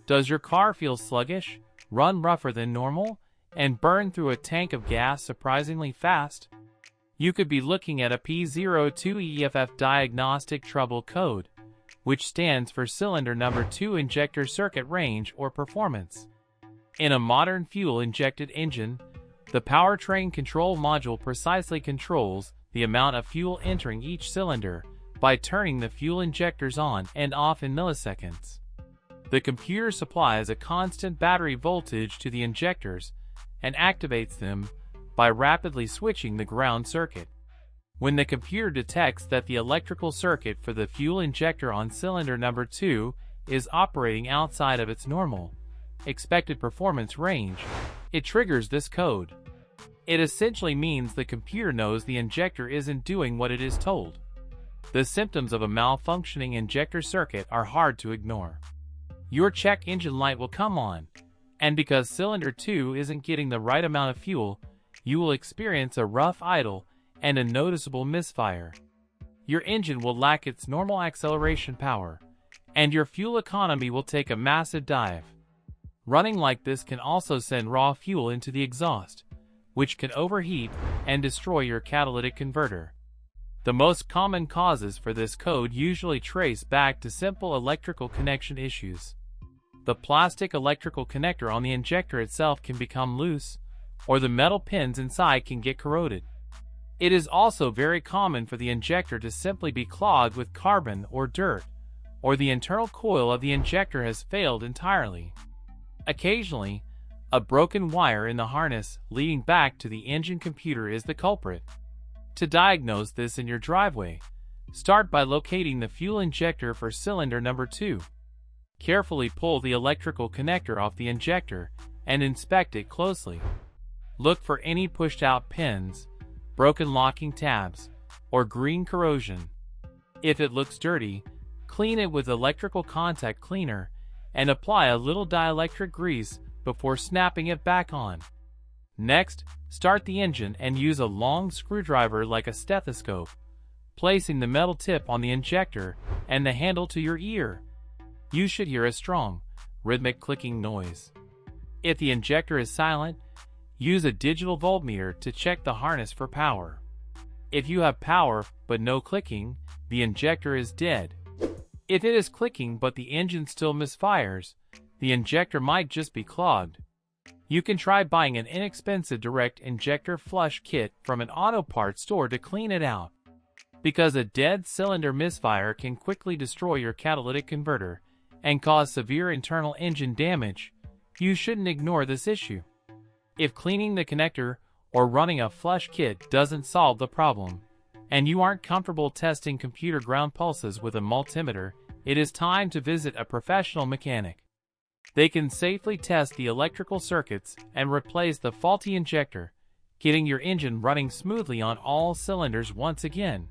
Does your car feel sluggish, run rougher than normal, and burn through a tank of gas surprisingly fast? You could be looking at a P02EF diagnostic trouble code, which stands for cylinder number 2 injector circuit range or performance. In a modern fuel-injected engine, the powertrain control module precisely controls the amount of fuel entering each cylinder by turning the fuel injectors on and off in milliseconds. The computer supplies a constant battery voltage to the injectors and activates them by rapidly switching the ground circuit. When the computer detects that the electrical circuit for the fuel injector on cylinder number 2 is operating outside of its normal, expected performance range, it triggers this code. It essentially means the computer knows the injector isn't doing what it is told. The symptoms of a malfunctioning injector circuit are hard to ignore. Your check engine light will come on, and because cylinder 2 isn't getting the right amount of fuel, you will experience a rough idle and a noticeable misfire. Your engine will lack its normal acceleration power, and your fuel economy will take a massive dive. Running like this can also send raw fuel into the exhaust, which can overheat and destroy your catalytic converter. The most common causes for this code usually trace back to simple electrical connection issues. The plastic electrical connector on the injector itself can become loose, or the metal pins inside can get corroded. It is also very common for the injector to simply be clogged with carbon or dirt, or the internal coil of the injector has failed entirely. Occasionally, a broken wire in the harness leading back to the engine computer is the culprit. To diagnose this in your driveway, start by locating the fuel injector for cylinder number 2. Carefully pull the electrical connector off the injector and inspect it closely. Look for any pushed-out pins, broken locking tabs, or green corrosion. If it looks dirty, clean it with electrical contact cleaner and apply a little dielectric grease before snapping it back on. Next, start the engine and use a long screwdriver like a stethoscope, placing the metal tip on the injector and the handle to your ear. You should hear a strong, rhythmic clicking noise. If the injector is silent, use a digital voltmeter to check the harness for power. If you have power but no clicking, the injector is dead. If it is clicking but the engine still misfires, the injector might just be clogged. You can try buying an inexpensive direct injector flush kit from an auto parts store to clean it out. Because a dead cylinder misfire can quickly destroy your catalytic converter and cause severe internal engine damage, you shouldn't ignore this issue. If cleaning the connector or running a flush kit doesn't solve the problem, and you aren't comfortable testing computer ground pulses with a multimeter, it is time to visit a professional mechanic. They can safely test the electrical circuits and replace the faulty injector, getting your engine running smoothly on all cylinders once again.